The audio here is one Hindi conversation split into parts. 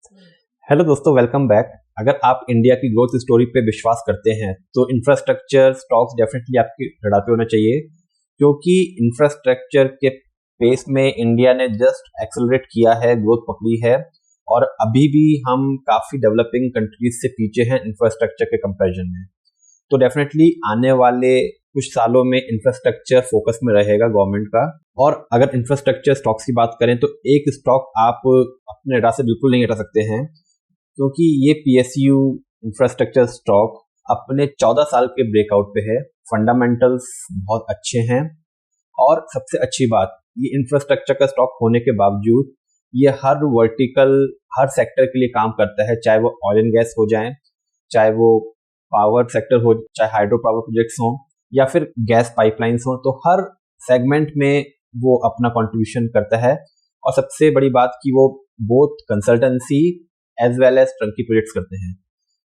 हेलो दोस्तों, वेलकम बैक। अगर आप इंडिया की ग्रोथ स्टोरी पे विश्वास करते हैं तो इंफ्रास्ट्रक्चर स्टॉक्स डेफिनेटली आपकी रडार पे होना चाहिए, क्योंकि इंफ्रास्ट्रक्चर के पेस में इंडिया ने जस्ट एक्सेलरेट किया है, ग्रोथ पकड़ी है और अभी भी हम काफ़ी डेवलपिंग कंट्रीज से पीछे हैं इंफ्रास्ट्रक्चर के कंपैरिजन में। तो डेफिनेटली आने वाले कुछ सालों में इंफ्रास्ट्रक्चर फोकस में रहेगा गवर्नमेंट का। और अगर इंफ्रास्ट्रक्चर स्टॉक्स की बात करें तो एक स्टॉक आप अपने रडार से बिल्कुल नहीं हटा सकते हैं, क्योंकि ये पीएसयू इंफ्रास्ट्रक्चर स्टॉक अपने 14 साल के ब्रेकआउट पे है। फंडामेंटल्स बहुत अच्छे हैं और सबसे अच्छी बात, ये इंफ्रास्ट्रक्चर का स्टॉक होने के बावजूद ये हर वर्टिकल, हर सेक्टर के लिए काम करता है, चाहे वो ऑयल एंड गैस हो जाए, चाहे वो पावर सेक्टर हो, चाहे हाइड्रो पावर प्रोजेक्ट्स हो या फिर गैस पाइपलाइंस हो। तो हर सेगमेंट में वो अपना कंट्रीब्यूशन करता है। और सबसे बड़ी बात कि वो both consultancy as well as turnkey projects करते हैं,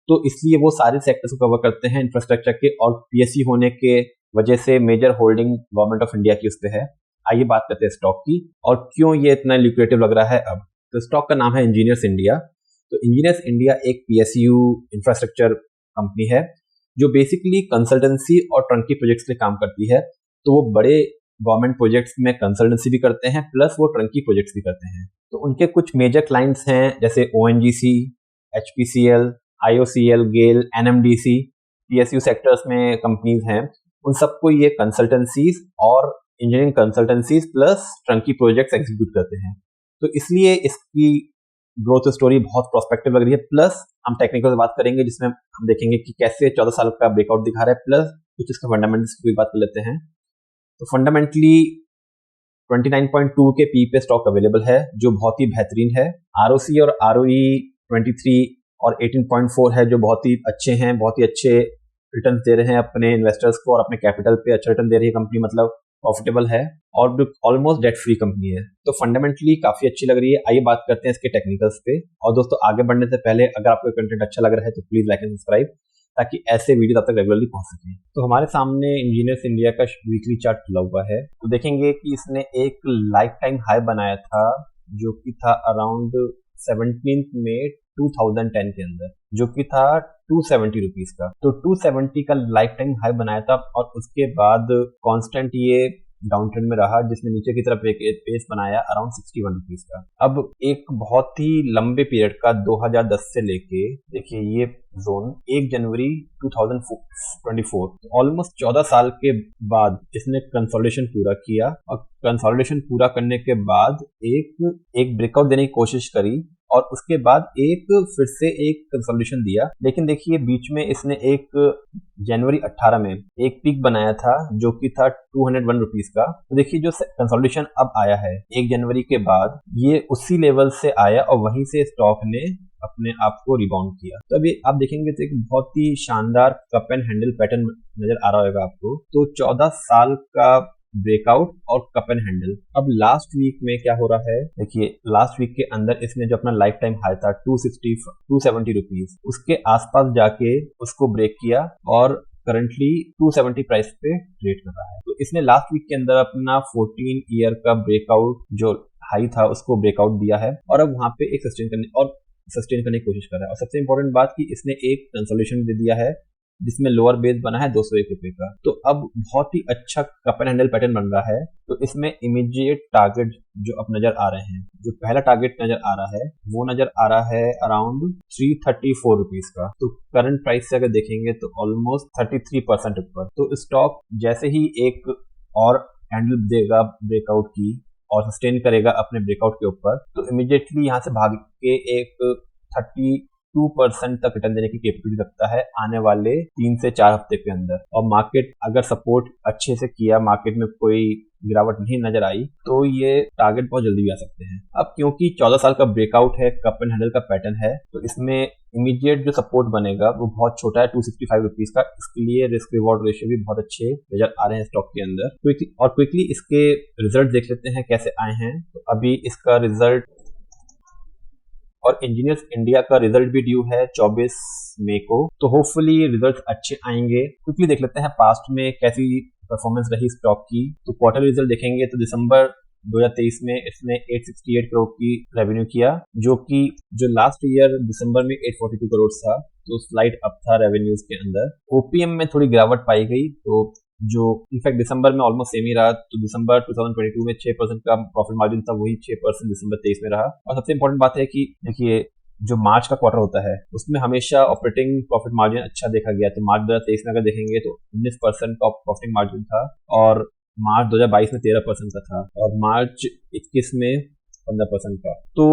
तो इसलिए वो सारे सेक्टर्स को कवर करते हैं इंफ्रास्ट्रक्चर के। और पीएसयू होने के वजह से major holding government of India की उस पर है। आइए बात करते हैं स्टॉक की और क्यों ये इतना ल्यूक्रेटिव लग रहा है अब। तो स्टॉक का नाम है इंजीनियर्स इंडिया। तो इंजीनियर्स इंडिया एक पीएसयू इंफ्रास्ट्रक्चर कंपनी है जो बेसिकली कंसल्टेंसी और टर्नकी प्रोजेक्ट्स के काम करती है। तो वो बड़े गवर्नमेंट प्रोजेक्ट्स में कंसल्टेंसी भी करते हैं, प्लस वो टर्नकी प्रोजेक्ट्स भी करते हैं। तो उनके कुछ मेजर क्लाइंट्स हैं जैसे ओएनजीसी, एचपीसीएल, आईओसीएल, गेल, एनएमडीसी, पीएसयू सेक्टर्स में कंपनीज हैं। उन सबको ये कंसल्टेंसीज और engineering consultancies plus turnkey projects execute करते हैं। तो इसलिए इसकी ग्रोथ स्टोरी बहुत प्रोस्पेक्टिव लग रही है। प्लस हम टेक्निकल से बात करेंगे जिसमें हम देखेंगे कि कैसे 14 साल का ब्रेकआउट दिखा रहा है, प्लस कुछ इसका फंडामेंटल्स की बात कर लेते हैं। तो फंडामेंटली 29.2 के पी पे स्टॉक अवेलेबल है, जो बहुत ही बेहतरीन है। आरओसी और आरओई 23 और 18.4 है, जो बहुत ही अच्छे हैं, बहुत ही अच्छे रिटर्न दे रहे हैं अपने इन्वेस्टर्स को और अपने कैपिटल पे अच्छा रिटर्न दे रही है कंपनी, मतलब प्रॉफिटेबल है और ऑलमोस्ट डेट फ्री कंपनी है। तो फंडामेंटली काफी अच्छी लग रही है। आइए बात करते हैं इसके टेक्निकल्स पे। और दोस्तों, आगे बढ़ने से पहले अगर आपको कंटेंट अच्छा लग रहा है तो प्लीज लाइक एंड सब्सक्राइब, ताकि ऐसे वीडियो आप तक रेगुलरली पहुंच सके। तो हमारे सामने इंजीनियर्स इंडिया का वीकली चार्ट खुला हुआ है। तो देखेंगे कि इसने एक लाइफ टाइम हाई बनाया था जो कि था अराउंड 17 मई 2010 के अंदर, जो कि था 270 रुपीज का। तो 270 का लाइफ टाइम हाई बनाया था और उसके बाद कांस्टेंट ये डाउन ट्रेंड में रहा, जिसने नीचे की तरफ एक पेस बनाया अराउंड 61 रुपीज का। अब एक बहुत ही लंबे पीरियड का 2010 से लेके देखिए ये जोन 1 जनवरी 2024, ऑलमोस्ट 14 साल के बाद इसने कंसोलिडेशन पूरा किया। और कंसोलिडेशन पूरा करने के बाद एक ब्रेकआउट देने की कोशिश करी और उसके बाद फिर से एक कंसोलिडेशन दिया। लेकिन देखिए बीच में इसने एक जनवरी 18 में एक पीक बनाया था जो कि था 201 रुपीज का। तो देखिए जो कंसोलिडेशन अब आया है 1 जनवरी के बाद, ये उसी लेवल से आया और वहीं से स्टॉक ने अपने आप को रिबाउंड किया। तो अभी आप देखेंगे तो एक बहुत ही शानदार कप एंड हैंडल पैटर्न नजर आ रहा होगा आपको। तो 14 साल का ब्रेकआउट और कप एंड हैंडल। अब लास्ट वीक में क्या हो रहा है, देखिए लास्ट वीक के अंदर इसने जो अपना लाइफ टाइम हाई था 270 रुपीज, उसके आसपास जाके उसको ब्रेक किया और करंटली 270 प्राइस पे ट्रेड कर रहा है। तो इसने लास्ट वीक के अंदर अपना 14 ईयर का ब्रेकआउट जो हाई था उसको ब्रेकआउट दिया है और अब वहां पे एक सस्टेन करने की कोशिश कर रहा है। और सबसे इंपॉर्टेंट बात कि इसने एक कंसोलिडेशन दे दिया है जिसमें लोअर बेस बना है 201 रुपए का। तो अब बहुत ही अच्छा कप एंड हैंडल पैटर्न बन रहा है। तो इसमें इमीडिएट टारगेट जो अब नजर आ रहे हैं, जो पहला टारगेट नजर आ रहा है वो नजर आ रहा है अराउंड 334 रुपीज का। तो करंट प्राइस से अगर देखेंगे तो ऑलमोस्ट 33% ऊपर। तो स्टॉक जैसे ही एक और हैंडल देगा ब्रेकआउट की और सस्टेन करेगा अपने ब्रेकआउट के ऊपर, तो इमीडिएटली यहाँ से भाग के एक 32% तक रिटर्न देने की कैपेबिलिटी रखता है आने वाले 3 से 4 हफ्ते के अंदर। और मार्केट अगर सपोर्ट अच्छे से किया, मार्केट में कोई गिरावट नहीं नजर आई, तो ये टारगेट बहुत जल्दी भी आ सकते हैं। अब क्योंकि 14 साल का ब्रेकआउट है, कप एंड हैंडल का पैटर्न है, तो इसमें इमीडिएट जो सपोर्ट बनेगा वो बहुत छोटा है 265 रुपीज का। इसके लिए रिस्क रिवॉर्ड रेशियो भी बहुत अच्छे नजर आ रहे हैं स्टॉक के अंदर। क्विकली इसके रिजल्ट देख लेते हैं कैसे आए हैं। तो अभी इसका रिजल्ट और इंजीनियर्स इंडिया का रिजल्ट भी ड्यू है 24 मई को, तो होपफुली रिजल्ट अच्छे आएंगे। क्विकली देख लेते हैं पास्ट में कैसी परफॉर्मेंस रही स्टॉक की। तो क्वार्टर रिजल्ट देखेंगे तो दिसंबर 2023 में इसने 868 करोड़ की रेवेन्यू किया, जो कि जो लास्ट ईयर दिसंबर में 842 करोड़ था, तो स्लाइड अप था रेवेन्यूज के अंदर। ओपीएम में थोड़ी गिरावट पाई गई, तो जो इनफैक्ट दिसंबर में ऑलमोस्ट सेम ही रहा, तो दिसंबर 2022 में 6% का प्रॉफिट मार्जिन था, वही 6% दिसंबर 23 में रहा। और सबसे इंपॉर्टेंट बात है कि देखिए जो मार्च का क्वार्टर होता है उसमें हमेशा ऑपरेटिंग प्रॉफिट मार्जिन अच्छा देखा गया। तो मार्च 2023 में अगर देखेंगे तो 19% का ऑपरेटिंग मार्जिन था, और मार्च 2022 में 13% का था, और मार्च 21 में 15% का। तो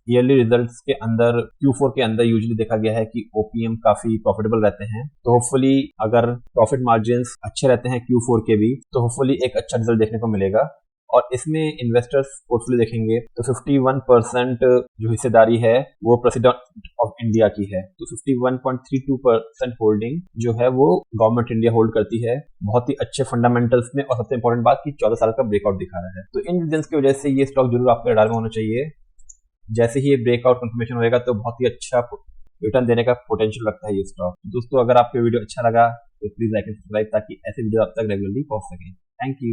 ईयरली रिजल्ट्स के अंदर Q4 के अंदर यूजुअली देखा गया है कि ओपीएम काफी प्रॉफिटेबल रहते हैं। तो होपफुली अगर प्रॉफिट मार्जिन्स अच्छे रहते हैं Q4 के भी, तो होपफुली एक अच्छा रिजल्ट देखने को मिलेगा। और इसमें इन्वेस्टर्स पोर्टफोलियो देखेंगे तो 51% जो हिस्सेदारी है वो प्रेसिडेंट ऑफ इंडिया की है। तो 51.32% होल्डिंग जो है वो गवर्नमेंट इंडिया होल्ड करती है, बहुत ही अच्छे फंडामेंटल्स में। और सबसे इंपॉर्टेंट बात कि 14 साल का ब्रेकआउट दिखा रहा है। तो इन रीजंस की वजह से ये स्टॉक जरूर आपके रडार में होना चाहिए। जैसे ही ये ब्रेकआउट कंफर्मेशन होगा तो बहुत ही अच्छा रिटर्न देने का पोटेंशियल रखता है ये स्टॉक। दोस्तों, अगर आपको वीडियो अच्छा लगा तो प्लीज लाइक एंड सब्सक्राइब, ताकि ऐसे वीडियो आप तक रेगुलरली पहुंच सकें। Thank you.